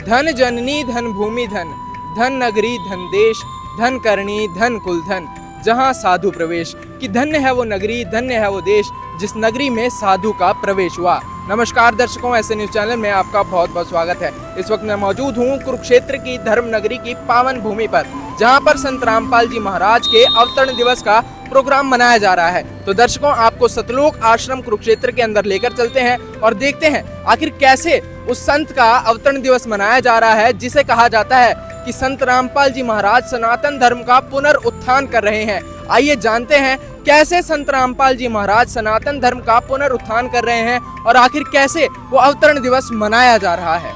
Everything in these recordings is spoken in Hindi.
धन जननी धन भूमि धन, धन नगरी धन देश, धन करणी धन कुल धन, जहाँ साधु प्रवेश। कि धन्य है वो नगरी, धन्य है वो देश जिस नगरी में साधु का प्रवेश हुआ। नमस्कार दर्शकों, ऐसे न्यूज चैनल में आपका बहुत बहुत स्वागत है। इस वक्त मैं मौजूद हूँ कुरुक्षेत्र की धर्म नगरी की पावन भूमि पर, जहाँ पर संत रामपाल जी महाराज के अवतरण दिवस का प्रोग्राम मनाया जा रहा है। तो दर्शकों, आपको सतलोक आश्रम कुरुक्षेत्र के अंदर लेकर चलते हैं और देखते हैं आखिर कैसे उस संत का अवतरण दिवस मनाया जा रहा है, जिसे कहा जाता है कि संत रामपाल जी महाराज सनातन धर्म का पुनरुत्थान कर रहे हैं। आइए जानते हैं कैसे संत रामपाल जी महाराज सनातन धर्म का पुनरुत्थान कर रहे हैं और आखिर कैसे वो अवतरण दिवस मनाया जा रहा है।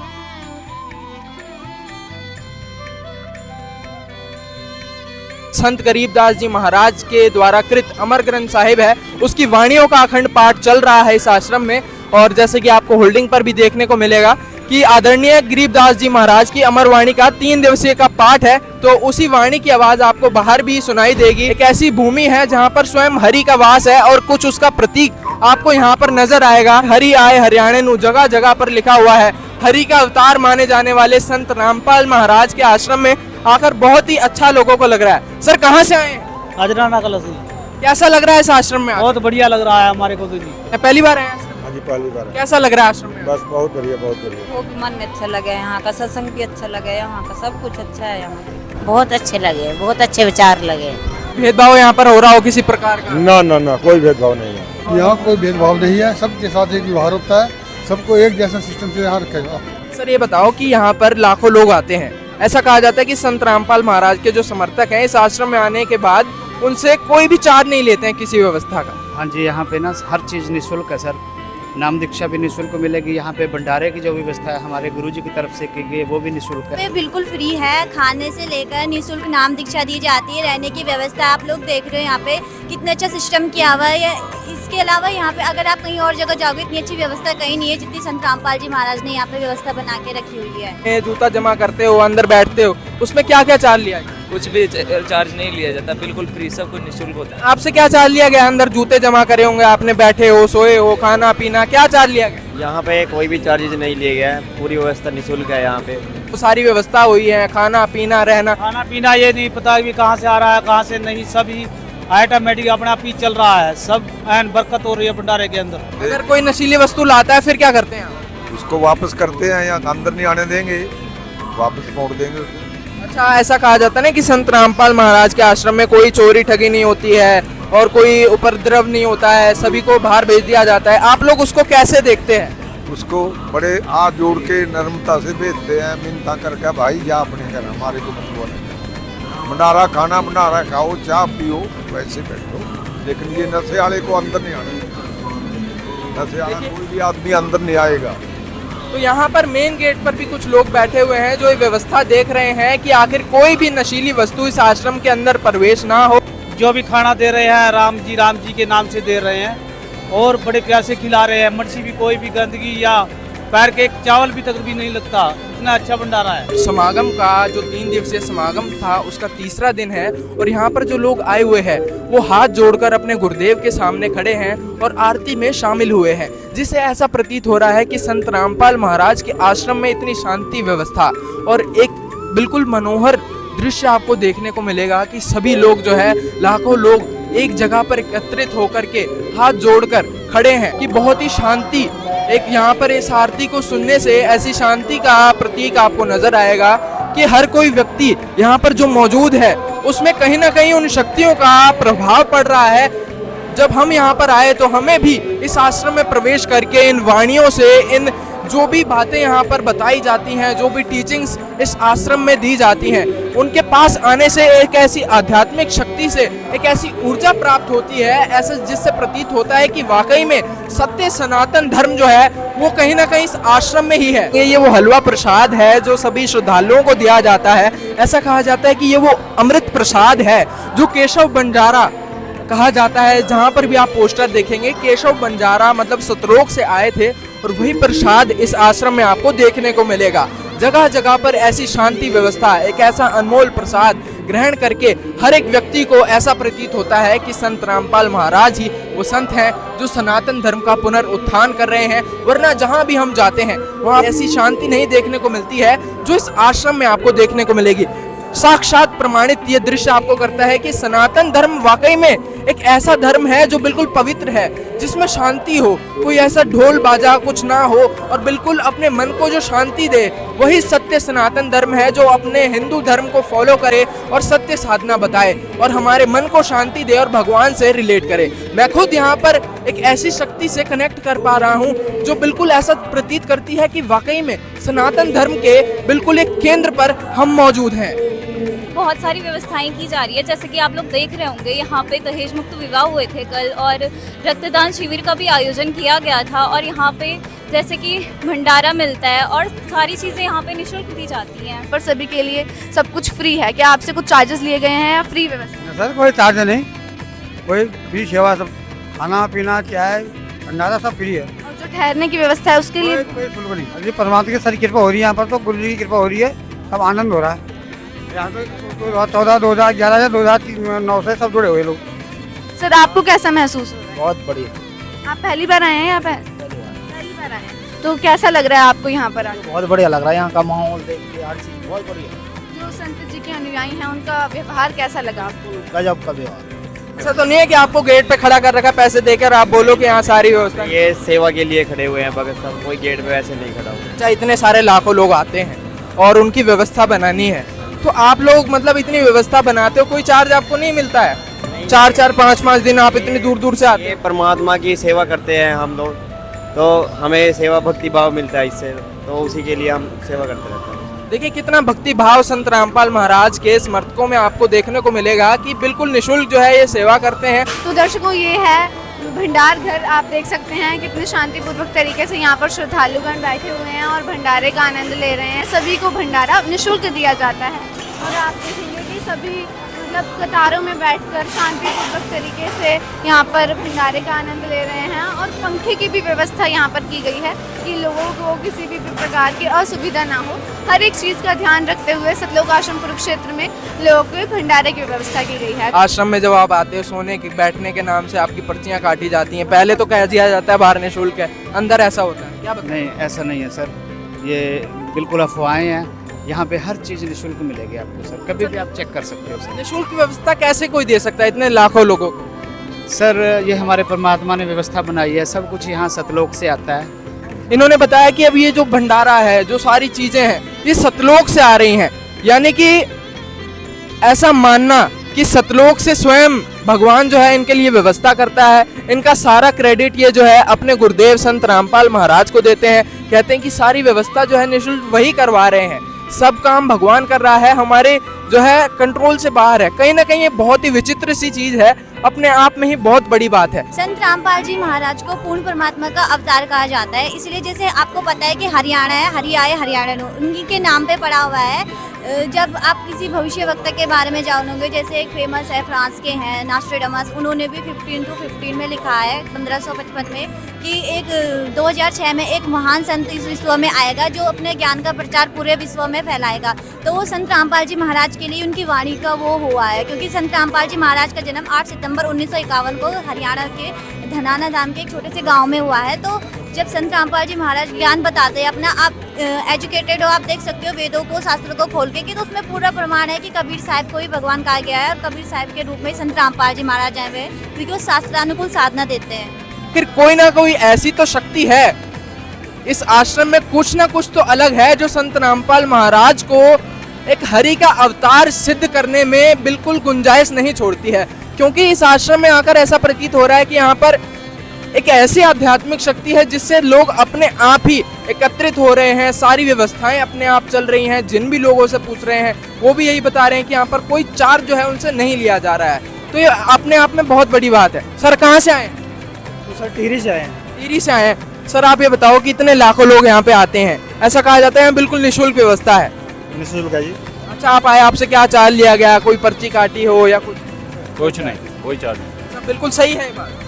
संत गरीबदास जी महाराज के द्वारा कृत अमर ग्रंथ साहिब है, उसकी वाणियों का अखंड पाठ चल रहा है इस आश्रम में। और जैसे कि आपको होल्डिंग पर भी देखने को मिलेगा कि आदरणीय गरीबदास जी महाराज की अमर वाणी का 3 दिवसीय का पाठ है, तो उसी वाणी की आवाज आपको बाहर भी सुनाई देगी। एक ऐसी भूमि है जहां पर स्वयं हरि का वास है और कुछ उसका प्रतीक आपको यहां पर नजर आएगा। हरि आए हरियाणे नु, जगह जगह पर लिखा हुआ है। हरि का अवतार माने जाने वाले संत रामपाल महाराज के आश्रम में आकर बहुत ही अच्छा लोगों को लग रहा है। सर, कहाँ से आए? अजराना कला से। कैसा लग रहा है इस आश्रम में? बहुत बढ़िया लग रहा है हमारे को तो जी। पहली बार आए? जी पहली बार। कैसा लग रहा है आश्रम में? बस बहुत बढ़िया, बहुत बढ़िया। वो भी मन में अच्छा लगे, यहाँ का सत्संग भी अच्छा लगे, यहाँ का सब कुछ अच्छा है। यहाँ बहुत अच्छे लगे, बहुत अच्छे विचार लगे। भेदभाव यहाँ पर हो रहा हो किसी प्रकार का? ना, कोई भेदभाव नहीं है। यहाँ कोई भेदभाव नहीं है, सबके साथ एक व्यवहार होता है, सबको एक जैसा सिस्टम से यहाँ रखेगा। सर, ये बताओ कि यहाँ पर लाखों लोग आते हैं, ऐसा कहा जाता है कि संत रामपाल महाराज के जो समर्थक हैं इस आश्रम में आने के बाद उनसे कोई भी चार्ज नहीं लेते हैं किसी व्यवस्था का। हाँ जी, यहाँ पे ना हर चीज़ निःशुल्क है सर। नाम दीक्षा भी निःशुल्क मिलेगी। यहाँ पे भंडारे की जो व्यवस्था है हमारे गुरुजी की तरफ से की गई वो भी निःशुल्क है। बिल्कुल फ्री है, खाने से लेकर निःशुल्क नाम दीक्षा दी जाती है। रहने की व्यवस्था आप लोग देख रहे हो यहाँ पे कितना अच्छा सिस्टम किया हुआ है। इसके अलावा यहाँ पे अगर आप कहीं और जगह जाओगे इतनी अच्छी व्यवस्था कहीं नहीं है जितनी संत रामपाल जी महाराज ने यहाँ पे व्यवस्था बना के रखी हुई है। जूता जमा करते हो, अंदर बैठते हो, उसमें क्या क्या चार्ज लिया गया? कुछ भी चार्ज नहीं लिया जाता, बिल्कुल फ्री, सब कुछ निःशुल्क होता है। आपसे क्या चार्ज लिया गया? अंदर जूते जमा करे होंगे आपने, बैठे हो, सोए हो, खाना पीना, क्या चार्ज लिया गया? यहाँ पे कोई भी चार्जेज नहीं लिए गया है, पूरी व्यवस्था निःशुल्क है। यहाँ पे तो सारी व्यवस्था हुई है, खाना पीना रहना। खाना पीना ये नहीं पता कि कहाँ से आ रहा है कहाँ से नहीं, सभी ऑटोमेटिक अपने आप ही चल रहा है। सब एन बरकत हो रही है भंडारे के अंदर। अगर कोई नशीली वस्तु लाता है फिर क्या करते हैं? उसको वापस करते हैं, यहाँ अंदर नहीं आने देंगे, वापस मोड़ देंगे उसको। अच्छा, ऐसा कहा जाता है ना कि संत रामपाल महाराज के आश्रम में कोई चोरी ठगी नहीं होती है और कोई उपद्रव नहीं होता है, सभी को बाहर भेज दिया जाता है। आप लोग उसको कैसे देखते हैं? उसको बड़े हाथ जोड़ के नर्मता से भेजते हैं, मिन्नता करके भाई जा अपने घर, हमारे को मत बोले। भंडारा खाना, भंडारा खाओ, चाय पियो, वैसे बैठो, लेकिन ये नशे वाले को अंदर नहीं आने देंगे। नशे वाला कोई भी आदमी अंदर नहीं आएगा। तो यहाँ पर मेन गेट पर भी कुछ लोग बैठे हुए हैं जो ये व्यवस्था देख रहे हैं कि आखिर कोई भी नशीली वस्तु इस आश्रम के अंदर प्रवेश ना हो। जो भी खाना दे रहे हैं राम जी के नाम से दे रहे हैं और बड़े प्यार से खिला रहे हैं। मर्ची भी कोई भी गंदगी या पैर के एक चावल भी तक भी नहीं लगता, इतना अच्छा भंडारा है। समागम का जो 3 दिवसीय समागम था उसका तीसरा दिन है और यहाँ पर जो लोग आए हुए हैं वो हाथ जोड़कर अपने गुरुदेव के सामने खड़े हैं और आरती में शामिल हुए हैं, जिससे ऐसा प्रतीत हो रहा है कि संत रामपाल महाराज के आश्रम में इतनी शांति व्यवस्था और एक बिल्कुल मनोहर दृश्य आपको देखने को मिलेगा कि सभी लोग जो है, लाखों लोग एक जगह पर एकत्रित होकर के हाथ जोड़कर खड़े हैं कि बहुत ही शांति। एक यहाँ पर इस आरती को सुनने से ऐसी शांति का प्रतीक आपको नजर आएगा कि हर कोई व्यक्ति यहाँ पर जो मौजूद है उसमें कहीं ना कहीं उन शक्तियों का प्रभाव पड़ रहा है। जब हम यहाँ पर आए तो हमें भी इस आश्रम में प्रवेश करके इन वाणियों से, इन जो भी बातें यहाँ पर बताई जाती हैं, जो भी टीचिंग्स इस आश्रम में दी जाती हैं, उनके पास आने से एक ऐसी आध्यात्मिक शक्ति से एक ऐसी ऊर्जा प्राप्त होती है, ऐसा जिससे प्रतीत होता है कि वाकई में सत्य सनातन धर्म जो है वो कहीं ना कहीं इस आश्रम में ही है। ये वो हलवा प्रसाद है जो सभी श्रद्धालुओं को दिया जाता है। ऐसा कहा जाता है कि ये वो अमृत प्रसाद है जो केशव बंजारा कहा जाता है। जहाँ पर भी आप पोस्टर देखेंगे केशव बंजारा मतलब सतलोक से आए थे और वही प्रसाद इस आश्रम में आपको देखने को मिलेगा। जगह जगह पर ऐसी शांति व्यवस्था, एक ऐसा अनमोल प्रसाद ग्रहण करके हर एक व्यक्ति को ऐसा प्रतीत होता है कि संत रामपाल महाराज ही वो संत हैं जो सनातन धर्म का पुनरुत्थान कर रहे हैं। वरना जहाँ भी हम जाते हैं वहाँ ऐसी शांति नहीं देखने को मिलती है जो इस आश्रम में आपको देखने को मिलेगी। साक्षात प्रमाणित ये दृश्य आपको करता है कि सनातन धर्म वाकई में एक ऐसा धर्म है जो बिल्कुल पवित्र है, जिसमें शांति हो, कोई ऐसा ढोल बाजा कुछ ना हो और बिल्कुल अपने मन को जो शांति दे, वही सत्य सनातन धर्म है जो अपने हिंदू धर्म को फॉलो करे और सत्य साधना बताए और हमारे मन को शांति दे और भगवान से रिलेट करे। मैं खुद यहाँ पर एक ऐसी शक्ति से कनेक्ट कर पा रहा हूँ जो बिल्कुल ऐसा प्रतीत करती है कि वाकई में सनातन धर्म के बिल्कुल एक केंद्र पर हम मौजूद हैं। बहुत सारी व्यवस्थाएं की जा रही है, जैसे कि आप लोग देख रहे होंगे यहाँ पे दहेज मुक्त विवाह हुए थे कल और रक्तदान शिविर का भी आयोजन किया गया था और यहाँ पे जैसे कि भंडारा मिलता है और सारी चीज़ें यहाँ पे निःशुल्क दी जाती हैं। पर सभी के लिए सब कुछ फ्री है। क्या आपसे कुछ चार्जेस लिए गए हैं या फ्री व्यवस्था? सर कोई चार्ज नहीं, कोई फ्री सेवा, सब खाना पीना चाय भंडारा सब फ्री है। और जो ठहरने की व्यवस्था है उसके लिए कोई शुल्क नहीं। अभी परमात्मा की सारी कृपा हो रही है यहाँ पर, तो गुरु जी की कृपा हो रही है, सब आनंद हो रहा है। यहाँ पे 2014, 2011, 2009 से सब जुड़े हुए लोग। सर आपको कैसा महसूस हो रहा बहुत बढ़िया। है? आप पहली बार आए हैं यहाँ पे? पहली बार आए हैं, तो कैसा लग रहा है आपको यहाँ पर आके? बहुत बढ़िया लग रहा है, यहाँ का माहौल देख के हर चीज़ बहुत बढ़िया। जो संत जी के अनुयायी हैं उनका व्यवहार कैसा लगा आपको? गजब का व्यवहार। ऐसा तो नहीं है कि आपको गेट पे खड़ा कर रखा पैसे देकर आप बोलो कि यहाँ सारी व्यवस्था? ये सेवा के लिए खड़े हुए हैं बगैर सब, कोई गेट पे वैसे नहीं खड़ा हुआ। अच्छा, इतने सारे लाखों लोग आते हैं और उनकी व्यवस्था बनानी है, तो आप लोग मतलब इतनी व्यवस्था बनाते हो, कोई चार्ज आपको नहीं मिलता है? 4-4, 5-5 दिन आप इतनी दूर दूर से आते ये परमात्मा की सेवा करते हैं हम लोग, तो हमें सेवा भक्ति भाव मिलता है इससे, तो उसी के लिए हम सेवा करते रहते हैं। देखिए कितना भक्ति भाव संत रामपाल महाराज के समर्थकों में आपको देखने को मिलेगा कि बिल्कुल निःशुल्क जो है ये सेवा करते हैं। तो दर्शकों ये है भंडार घर, आप देख सकते हैं कितने शांतिपूर्वक तरीके से यहाँ पर श्रद्धालुगण बैठे हुए हैं और भंडारे का आनंद ले रहे हैं। सभी को भंडारा निःशुल्क दिया जाता है और आप देखेंगे कि सभी मतलब कतारों में बैठकर शांतिपूर्वक तरीके से यहाँ पर भंडारे का आनंद ले रहे हैं और पंखे की भी व्यवस्था यहाँ पर की गई है कि लोगों को किसी भी प्रकार की असुविधा ना हो। हर एक चीज़ का ध्यान रखते हुए सतलोक आश्रम कुरुक्षेत्र में लोगों के भंडारे की व्यवस्था की गई है। आश्रम में जब आप आते हो सोने की बैठने के नाम से आपकी पर्चियां काटी जाती हैं, पहले तो कह दिया जाता है बाहर निःशुल्क है, अंदर ऐसा होता है क्या? नहीं, ऐसा नहीं है सर, ये बिल्कुल अफवाहें हैं। यहाँ पे हर चीज़ निःशुल्क मिलेगी आपको सर, कभी भी आप चेक कर सकते हो सर। निःशुल्क व्यवस्था कैसे कोई दे सकता है इतने लाखों लोगों को? सर ये हमारे परमात्मा ने व्यवस्था बनाई है, सब कुछ यहाँ सतलोक से आता है। इन्होंने बताया कि अब ये जो भंडारा है, जो सारी चीजें हैं, ये सतलोक से आ रही हैं, यानी कि ऐसा मानना कि सतलोक से स्वयं भगवान जो है इनके लिए व्यवस्था करता है। इनका सारा क्रेडिट ये जो है अपने गुरुदेव संत रामपाल महाराज को देते हैं। कहते हैं कि सारी व्यवस्था जो है निःशुल्क वही करवा रहे हैं, सब काम भगवान कर रहा है, हमारे जो है कंट्रोल से बाहर है। कहीं ना कहीं ये बहुत ही विचित्र सी चीज है, अपने आप में ही बहुत बड़ी बात है। संत रामपाल जी महाराज को पूर्ण परमात्मा का अवतार कहा जाता है, इसलिए जैसे आपको पता है कि हरियाणा है, हरि आए हरियाणा नो, उन्हीं के नाम पे पड़ा हुआ है। जब आप किसी भविष्य वक्ता के बारे में जानोगे, जैसे एक फेमस है फ्रांस के हैं नॉस्ट्रेडामस, उन्होंने भी 15-15 में लिखा है 1555 में कि एक 2006 में एक महान संत इस विश्व में आएगा जो अपने ज्ञान का प्रचार पूरे विश्व में फैलाएगा। तो वो संत रामपाल जी महाराज के लिए उनकी वाणी का वो हुआ है, क्योंकि संत रामपाल जी महाराज का जन्म 8 सितंबर 1951 को हरियाणा के धनाना धाम के एक छोटे से गाँव में हुआ है। तो जब संत रामपाल जी महाराज ज्ञान बताते हैं अपना, आप एजुकेटेड हो, आप देख सकते हो वेदों को, शास्त्रों को खोल के, कि तो उसमें पूरा प्रमाण है कि कबीर साहब को भी भगवान कहा गया है और कबीर साहब के रूप में संत रामपाल जी महाराज आए हुए हैं, क्योंकि वो शास्त्रानुकूल साधना देते हैं। फिर कोई ना कोई ऐसी तो शक्ति है इस आश्रम में, कुछ ना कुछ तो अलग है जो संत रामपाल महाराज को एक हरि का अवतार सिद्ध करने में बिल्कुल गुंजाइश नहीं छोड़ती है। क्योंकि इस आश्रम में आकर ऐसा प्रतीत हो रहा है कि यहाँ पर एक ऐसी आध्यात्मिक शक्ति है जिससे लोग अपने आप ही एकत्रित हो रहे हैं, सारी व्यवस्थाएं अपने आप चल रही हैं। जिन भी लोगों से पूछ रहे हैं वो भी यही बता रहे हैं कि यहाँ पर कोई चार्ज जो है उनसे नहीं लिया जा रहा है। तो ये अपने आप में बहुत बड़ी बात है। सर कहाँ से आए हैं? तो सर टिहरी से आए हैं। टिहरी से आए हैं। सर आप ये बताओ कि इतने लाखों लोग यहाँ पे आते हैं, ऐसा कहा जाता है बिल्कुल निःशुल्क व्यवस्था है? निःशुल्क है जी। अच्छा, आप आए, आपसे क्या चार्ज लिया गया? कोई पर्ची काटी हो या कुछ? कुछ नहीं, कोई चार्ज नहीं। सब बिल्कुल सही है ये बात।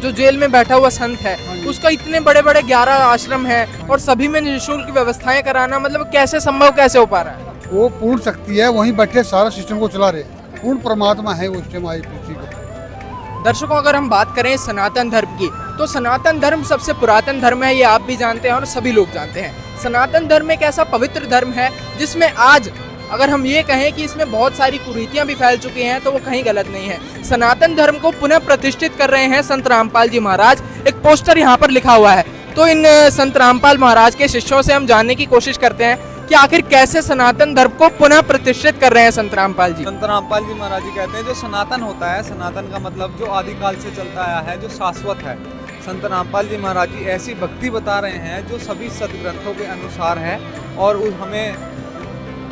जो जेल में बैठा हुआ संत है उसका इतने बड़े बड़े 11 आश्रम है और सभी में निःशुल्क व्यवस्थाएं कराना, मतलब कैसे संभव, कैसे हो पा रहा है? वो पूर्ण शक्ति है, वहीं बैठे सारा सिस्टम को चला रहे, पूर्ण परमात्मा है वो सिस्टम आई पृथ्वी को। दर्शकों, अगर हम बात करें सनातन धर्म की, तो सनातन धर्म सबसे पुरातन धर्म है, ये आप भी जानते हैं और सभी लोग जानते हैं। सनातन धर्म एक ऐसा पवित्र धर्म है जिसमें आज अगर हम ये कहें कि इसमें बहुत सारी कुरीतियां भी फैल चुकी हैं तो वो कहीं गलत नहीं है। सनातन धर्म को पुनः प्रतिष्ठित कर रहे हैं संत रामपाल जी महाराज। एक पोस्टर यहाँ पर लिखा हुआ है, तो इन संत रामपाल महाराज के शिष्यों से हम जानने की कोशिश करते हैं कि आखिर कैसे सनातन धर्म को पुनः प्रतिष्ठित कर रहे हैं संत रामपाल जी। संत रामपाल जी महाराज जी कहते हैं जो सनातन होता है, सनातन का मतलब जो आदिकाल से चलता आया है, जो शाश्वत है। संत रामपाल जी महाराज जी ऐसी भक्ति बता रहे हैं जो सभी सदग्रंथों के अनुसार है, और हमें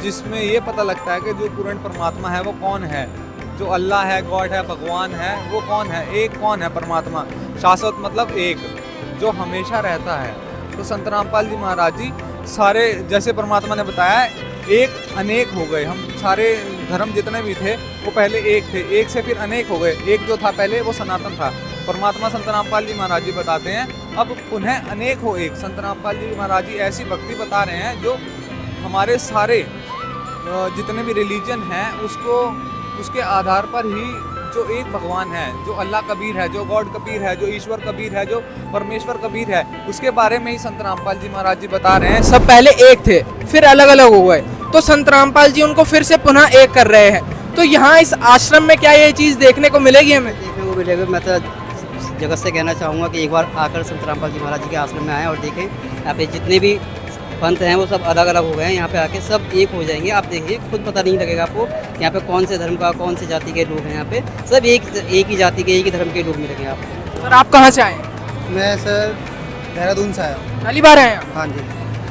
जिसमें ये पता लगता है कि जो पूर्ण परमात्मा है वो कौन है, जो अल्लाह है, गॉड है, भगवान है, वो कौन है, एक कौन है परमात्मा। शाश्वत मतलब एक, जो हमेशा रहता है। तो संत रामपाल जी महाराज जी सारे, जैसे परमात्मा ने बताया, एक अनेक हो गए। हम सारे धर्म जितने भी थे वो पहले एक थे, एक से फिर अनेक हो गए। एक जो था पहले वो सनातन था। परमात्मा संत रामपाल जी महाराज जी बताते हैं अब पुनः अनेक हो एक। संत रामपाल जी महाराज जी ऐसी भक्ति बता रहे हैं जो हमारे सारे जितने भी रिलीजन हैं उसको, उसके आधार पर ही जो एक भगवान है, जो अल्लाह कबीर है, जो गॉड कबीर है, जो ईश्वर कबीर है, जो परमेश्वर कबीर है, उसके बारे में ही संत रामपाल जी महाराज जी बता रहे हैं। सब पहले एक थे, फिर अलग अलग हो गए, तो संत रामपाल जी उनको फिर से पुनः एक कर रहे हैं। तो यहाँ इस आश्रम में क्या ये चीज़ देखने को मिलेगी हमें? देखने को मिलेगा। मैं तो जगत से कहना चाहूँगा कि एक बार आकर संत रामपाल जी महाराज जी के आश्रम में आएँ और देखें। यहाँ पे जितने भी पंथ हैं वो सब अलग अलग हो गए हैं, यहाँ पे आके सब एक हो जाएंगे। आप देखिए, खुद पता नहीं लगेगा आपको यहाँ पे कौन से धर्म का, कौन से जाति के लोग हैं। यहाँ पे सब एक ही जाति के, एक ही धर्म के लोग मिलेंगे आपको। सर, आप कहाँ से आए? मैं सर देहरादून से आया हूँ। पहली बार आए हैं? हाँ जी।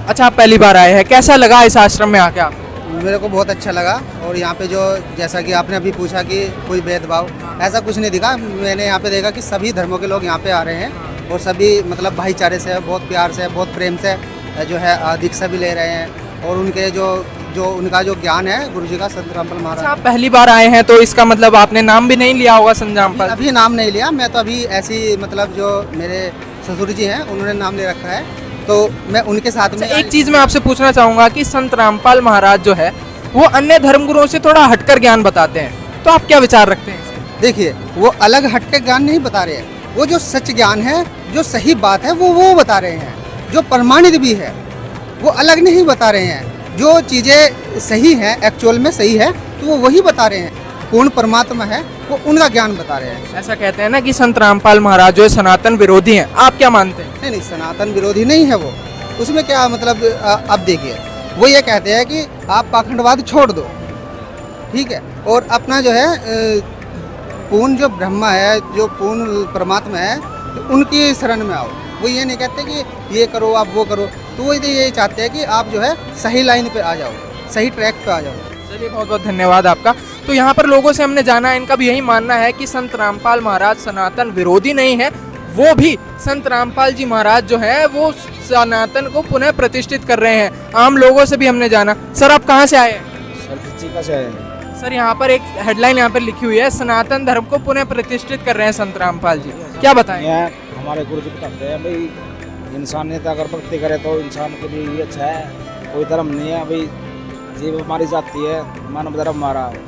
अच्छा, आप पहली बार आए हैं, कैसा लगा इस आश्रम में आके आपको? मेरे को बहुत अच्छा लगा। और यहाँ पे जो, जैसा कि आपने अभी पूछा कि कोई भेदभाव, ऐसा कुछ नहीं दिखा। मैंने यहाँ पे देखा कि सभी धर्मों के लोग यहाँ पे आ रहे हैं और सभी मतलब भाईचारे से, बहुत प्यार से, बहुत प्रेम से जो है दीक्षा भी ले रहे हैं। और उनके जो उनका जो ज्ञान है गुरु जी का, संत रामपाल महाराज। आप पहली बार आए हैं तो इसका मतलब आपने नाम भी नहीं लिया होगा संत रामपाल? अभी नाम नहीं लिया, मैं तो अभी ऐसी मतलब जो मेरे ससुर जी हैं उन्होंने नाम ले रखा है, तो मैं उनके साथ में। एक चीज़ मैं आपसे पूछना चाहूँगा कि संत रामपाल महाराज जो है वो अन्य धर्मगुरुओं से थोड़ा हटकर ज्ञान बताते हैं, तो आप क्या विचार रखते हैं? देखिए, वो अलग हटकर ज्ञान नहीं बता रहे हैं, वो जो सच ज्ञान है, जो सही बात है वो बता रहे हैं। जो प्रमाणित भी है वो अलग नहीं बता रहे हैं। जो चीज़ें सही हैं, एक्चुअल में सही है, तो वो वही बता रहे हैं। पूर्ण परमात्मा है, वो उनका ज्ञान बता रहे हैं। ऐसा कहते हैं ना कि संत रामपाल महाराज जो है सनातन विरोधी हैं, आप क्या मानते हैं? नहीं, सनातन विरोधी नहीं है वो। उसमें क्या मतलब, अब देखिए, वो ये कहते हैं कि आप पाखंडवाद छोड़ दो, ठीक है, और अपना जो है पूर्ण जो ब्रह्मा है, जो पूर्ण परमात्मा है, उनकी शरण में आओ। वो ये नहीं कहते कि ये करो, आप वो करो। तो वो ये चाहते हैं कि आप जो है सही लाइन पे आ जाओ, सही ट्रैक पे आ जाओ। चलिए, बहुत बहुत धन्यवाद आपका। तो यहाँ पर लोगों से हमने जाना, इनका भी यही मानना है कि संत रामपाल महाराज सनातन विरोधी नहीं है, वो भी संत रामपाल जी महाराज जो है वो सनातन को पुनः प्रतिष्ठित कर रहे हैं। आम लोगों से भी हमने जाना। सर, आप कहाँ से आए हैं? सर, से आए हैं। सर, यहाँ पर एक हेडलाइन यहाँ पर लिखी हुई है, सनातन धर्म को पुनः प्रतिष्ठित कर रहे हैं संत रामपाल जी, क्या बताएं? हमारे गुरु जी बताते हैं भाई, इंसानियत अगर भक्ति करे तो इंसान के लिए ही अच्छा है। कोई धर्म नहीं है भाई, जीव हमारी जाती है, मानव धर्म हमारा है।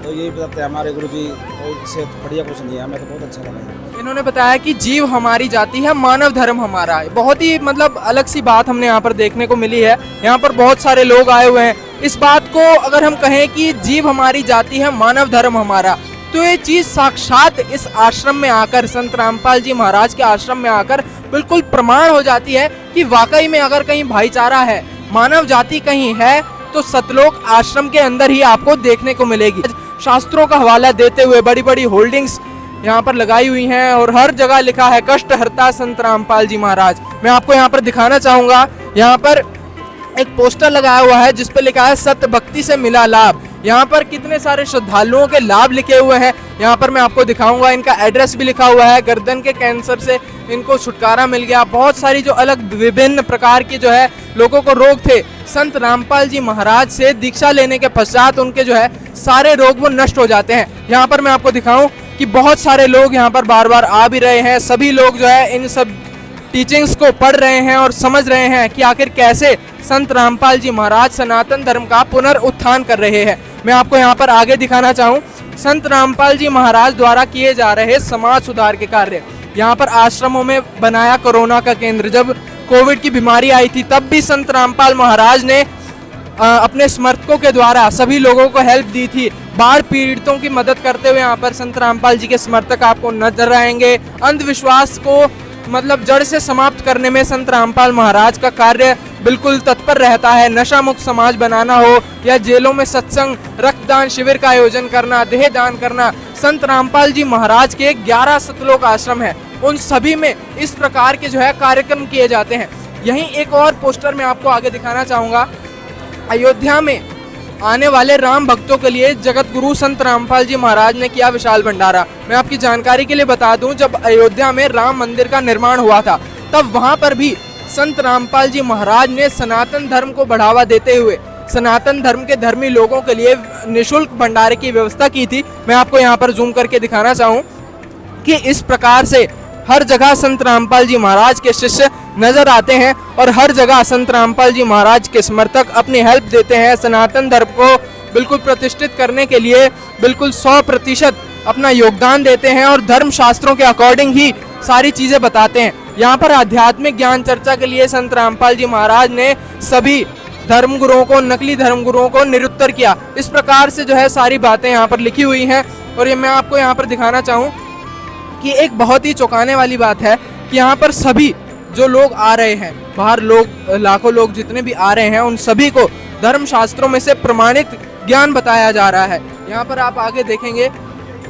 तो यही बताते हैं हमारे गुरु जी, तो इससे बढ़िया कुछ नहीं है। हमें तो बहुत अच्छा लगा। इन्होंने बताया कि जीव हमारी जाति है, मानव धर्म हमारा है। बहुत ही मतलब अलग सी बात हमने यहाँ पर देखने को मिली है। यहाँ पर बहुत सारे लोग आए हुए हैं। इस बात को अगर हम कहें कि जीव हमारी जाति है, मानव धर्म हमारा, तो ये चीज साक्षात इस आश्रम में आकर, संत रामपाल जी महाराज के आश्रम में आकर बिल्कुल प्रमाण हो जाती है कि वाकई में अगर कहीं भाईचारा है, मानव जाति कहीं है, तो सतलोक आश्रम के अंदर ही आपको देखने को मिलेगी। शास्त्रों का हवाला देते हुए बड़ी बड़ी होल्डिंग्स यहाँ पर लगाई हुई हैं और हर जगह लिखा है कष्ट हरता संत रामपाल जी महाराज। मैं आपको यहाँ पर दिखाना चाहूँगा, यहाँ पर एक पोस्टर लगाया हुआ है जिस पे लिखा है सत्य भक्ति से मिला लाभ। यहाँ पर कितने सारे श्रद्धालुओं के लाभ लिखे हुए हैं। यहाँ पर मैं आपको दिखाऊंगा, इनका एड्रेस भी लिखा हुआ है। गर्दन के कैंसर से इनको छुटकारा मिल गया। बहुत सारी जो अलग विभिन्न प्रकार की जो है लोगों को रोग थे, संत रामपाल जी महाराज से दीक्षा लेने के पश्चात उनके जो है सारे रोग वो नष्ट हो जाते हैं। यहाँ पर मैं आपको दिखाऊं कि बहुत सारे लोग यहाँ पर बार बार आ भी रहे हैं। सभी लोग जो है इन सब टीचिंग्स को पढ़ रहे हैं और समझ रहे हैं कि आखिर कैसे संत रामपाल जी महाराज सनातन धर्म का पुनरुत्थान कर रहे हैं। मैं आपको यहाँ पर आगे दिखाना चाहूँ संत रामपाल जी महाराज द्वारा किए जा रहे समाज सुधार के कार्य। यहाँ पर आश्रमों में बनाया कोरोना का केंद्र, जब कोविड की बीमारी आई थी तब भी संत रामपाल महाराज ने अपने समर्थकों के द्वारा सभी लोगों को हेल्प दी थी। बाढ़ पीड़ितों की मदद करते हुए यहाँ पर संत रामपाल जी के समर्थक आपको नजर आएंगे। अंधविश्वास को मतलब जड़ से समाप्त करने में संत रामपाल महाराज का कार्य बिल्कुल तत्पर रहता है। नशा मुक्त समाज बनाना हो या जेलों में सत्संग, रक्तदान शिविर का आयोजन करना, देह दान करना, संत रामपाल जी महाराज के 11 सतलोक आश्रम है, उन सभी में इस प्रकार के जो है कार्यक्रम किए जाते हैं। यहीं एक और पोस्टर में आपको आगे दिखाना चाहूँगा। अयोध्या में आने वाले राम भक्तों के लिए जगत गुरु संत रामपाल जी महाराज ने किया विशाल भंडारा। मैं आपकी जानकारी के लिए बता दूं, जब अयोध्या में राम मंदिर का निर्माण हुआ था तब वहां पर भी संत रामपाल जी महाराज ने सनातन धर्म को बढ़ावा देते हुए सनातन धर्म के धर्मी लोगों के लिए निःशुल्क भंडारे की व्यवस्था की थी। मैं आपको यहाँ पर जूम करके दिखाना चाहूँ कि इस प्रकार से हर जगह संत रामपाल जी महाराज के शिष्य नजर आते हैं और हर जगह संत रामपाल जी महाराज के समर्थक अपनी हेल्प देते हैं। सनातन धर्म को बिल्कुल प्रतिष्ठित करने के लिए बिल्कुल 100% अपना योगदान देते हैं और धर्म शास्त्रों के अकॉर्डिंग ही सारी चीजें बताते हैं। यहाँ पर आध्यात्मिक ज्ञान चर्चा के लिए संत रामपाल जी महाराज ने सभी धर्मगुरुओं को, नकली धर्मगुरुओं को निरुत्तर किया। इस प्रकार से जो है सारी बातें यहाँ पर लिखी हुई हैं। और ये मैं आपको यहाँ पर दिखाना चाहूँ कि एक बहुत ही चौंकाने वाली बात है कि यहाँ पर सभी जो लोग आ रहे हैं, बाहर लोग, लाखों लोग जितने भी आ रहे हैं, उन सभी को धर्म शास्त्रों में से प्रमाणित ज्ञान बताया जा रहा है। यहाँ पर आप आगे देखेंगे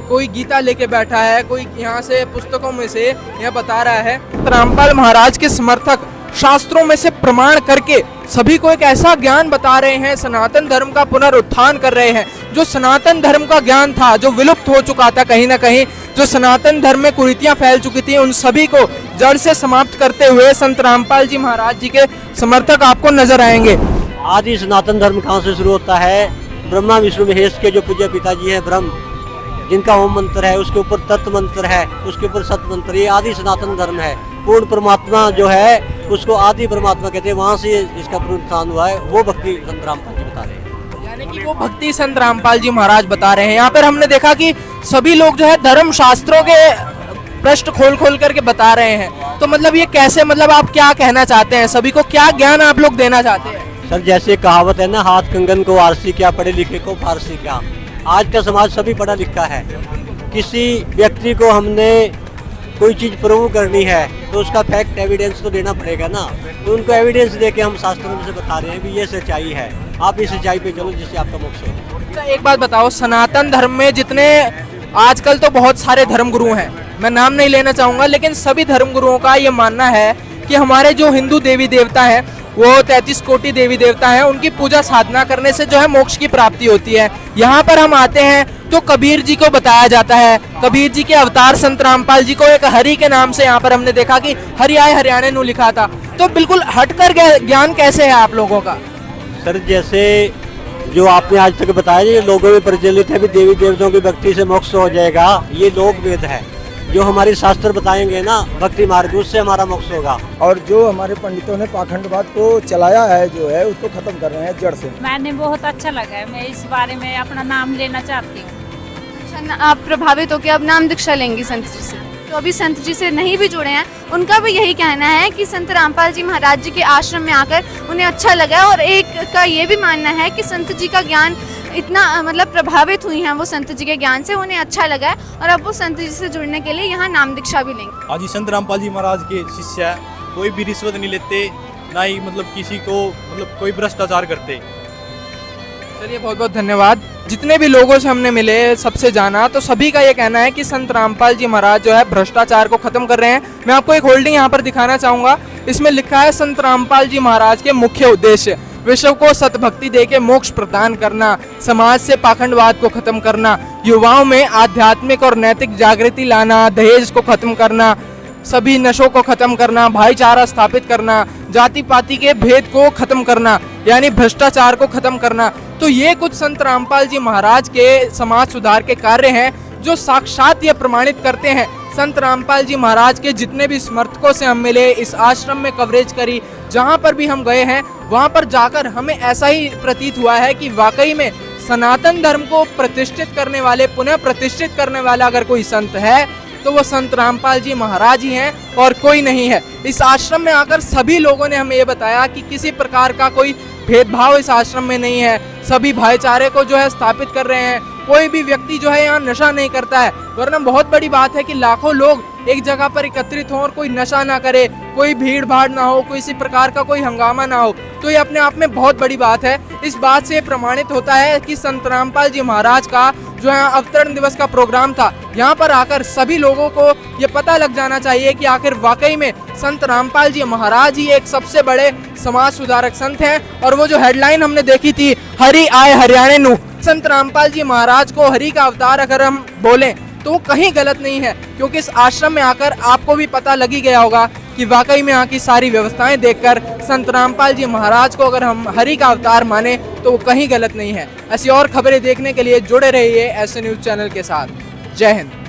कोई गीता लेके बैठा है, कोई यहाँ से पुस्तकों में से यह बता रहा है। रामपाल महाराज के समर्थक शास्त्रों में से प्रमाण करके सभी को एक ऐसा ज्ञान बता रहे हैं, सनातन धर्म का पुनरुत्थान कर रहे हैं। जो सनातन धर्म का ज्ञान था, जो विलुप्त हो चुका था कहीं ना कहीं, जो सनातन धर्म में कुरीतियां फैल चुकी थी, उन सभी को जड़ से समाप्त करते हुए संत रामपाल जी महाराज जी के समर्थक आपको नजर आएंगे। आदि सनातन धर्म कहाँ से शुरू होता है? ब्रह्मा विष्णु महेश के जो पूज्य पिताजी हैं ब्रह्म, जिनका ओम मंत्र है, उसके ऊपर तत्व मंत्र है, उसके ऊपर सत मंत्र, ये आदि सनातन धर्म है। पूर्ण परमात्मा जो है उसको आदि परमात्मा कहते हैं, वहाँ से इसका पुनरुत्थान हुआ है। वो भक्ति संत रामपाल जी बता रहे हैं, यानी कि वो भक्ति संत रामपाल जी महाराज बता रहे हैं। यहाँ पर हमने देखा कि सभी लोग जो है धर्म शास्त्रों के पृष्ठ खोल खोल करके बता रहे हैं। तो मतलब ये कैसे, मतलब आप क्या कहना चाहते हैं, सभी को क्या ज्ञान आप लोग देना चाहते हैं? सर जैसे कहावत है ना, हाथ कंगन को आरसी क्या, पढ़े लिखे को फारसी क्या। आज का समाज सभी पढ़ा लिखा है। किसी व्यक्ति को हमने कोई चीज़ प्रूव करनी है तो उसका फैक्ट एविडेंस तो देना पड़ेगा ना। तो उनको एविडेंस देके हम शास्त्रों में से बता रहे हैं भी ये सच्चाई है, आप इस सच्चाई पे चलो जिससे आपका मोक्ष हो। अच्छा एक बात बताओ, सनातन धर्म में जितने आजकल तो बहुत सारे धर्मगुरु हैं, मैं नाम नहीं लेना चाहूँगा, लेकिन सभी धर्मगुरुओं का ये मानना है कि हमारे जो हिंदू देवी देवता हैं वो 33 कोटि देवी देवता हैं, उनकी पूजा साधना करने से जो है मोक्ष की प्राप्ति होती है। यहाँ पर हम आते हैं तो कबीर जी को बताया जाता है, कबीर जी के अवतार संत रामपाल जी को एक हरि के नाम से यहाँ पर हमने देखा कि हरि आए हरियाणे नु लिखा था। तो बिल्कुल हटकर ज्ञान कैसे है आप लोगों का? सर जैसे जो आपने आज तक बताया, ये लोगों में प्रचलित है भी देवी देवताओं की भक्ति से मोक्ष हो जाएगा, ये लोक वेद है। जो हमारे शास्त्र बताएंगे ना भक्ति मार्ग, उससे हमारा मोक्ष होगा। और जो हमारे पंडितों ने पाखंडवाद को चलाया है जो है उसको खत्म कर रहे हैं जड़ से। मैंने बहुत अच्छा लगा है, मैं इस बारे में अपना नाम लेना चाहती हूँ। अच्छा, आप प्रभावित होकर अब नाम दीक्षा लेंगी संत जी से? तो अभी संत जी से नहीं भी जुड़े हैं, उनका भी यही कहना है कि संत रामपाल जी महाराज जी के आश्रम में आकर उन्हें अच्छा लगा। और एक का ये भी मानना है कि संत जी का ज्ञान इतना मतलब प्रभावित हुई हैं वो संत जी के ज्ञान से, उन्हें अच्छा लगा है और अब वो संत जी से जुड़ने के लिए यहाँ नाम दीक्षा भी लेंगे। आज संत रामपाल जी महाराज के शिष्य है, कोई भी रिश्वत नहीं लेते, ना ही मतलब किसी को मतलब कोई भ्रष्टाचार करते। चलिए बहुत बहुत धन्यवाद। जितने भी लोगों से हमने मिले, सबसे जाना, तो सभी का ये कहना है कि संत रामपाल जी महाराज जो है भ्रष्टाचार को खत्म कर रहे हैं। मैं आपको एक होल्डिंग यहाँ पर दिखाना चाहूँगा, इसमें लिखा है संत रामपाल जी महाराज के मुख्य उद्देश्य विश्व को सतभक्ति देके मोक्ष प्रदान करना, समाज से पाखंडवाद को खत्म करना, युवाओं में आध्यात्मिक और नैतिक जागृति लाना, दहेज को खत्म करना, सभी नशों को खत्म करना, भाईचारा स्थापित करना, जाति पाति के भेद को खत्म करना, यानी भ्रष्टाचार को खत्म करना। तो ये कुछ संत रामपाल जी महाराज के समाज सुधार के कार्य हैं जो साक्षात ये प्रमाणित करते हैं। संत रामपाल जी महाराज के जितने भी समर्थकों से हम मिले, इस आश्रम में कवरेज करी, जहाँ पर भी हम गए हैं वहाँ पर जाकर हमें ऐसा ही प्रतीत हुआ है कि वाकई में सनातन धर्म को प्रतिष्ठित करने वाले, पुनः प्रतिष्ठित करने वाला अगर कोई संत है तो वो संत रामपाल जी महाराज ही हैं और कोई नहीं है। इस आश्रम में आकर सभी लोगों ने हमें ये बताया कि किसी प्रकार का कोई भेदभाव इस आश्रम में नहीं है, सभी भाईचारे को जो है स्थापित कर रहे हैं। कोई भी व्यक्ति जो है यहाँ नशा नहीं करता है, वरना बहुत बड़ी बात है कि लाखों लोग एक जगह पर एकत्रित हों और कोई नशा ना करे, कोई भीड़ भाड़ ना हो, किसी प्रकार का कोई हंगामा ना हो, तो ये अपने आप में बहुत बड़ी बात है। इस बात से प्रमाणित होता है कि संत रामपाल जी महाराज का जो यहाँ अवतरण दिवस का प्रोग्राम था, यहाँ पर आकर सभी लोगों को ये पता लग जाना चाहिए कि आखिर वाकई में संत रामपाल जी महाराज ही एक सबसे बड़े समाज सुधारक संत हैं। और वो जो हेडलाइन हमने देखी थी, हरि आए हरियाणे नू, संत रामपाल जी महाराज को हरि का अवतार अगर हम बोलें तो वो कहीं गलत नहीं है, क्योंकि इस आश्रम में आकर आपको भी पता लग ही गया होगा कि वाकई में यहाँ की सारी व्यवस्थाएं देखकर संत रामपाल जी महाराज को अगर हम हरि का अवतार माने तो वो कहीं गलत नहीं है। ऐसी और खबरें देखने के लिए जुड़े रहिए ऐसे न्यूज़ चैनल के साथ। जय हिंद।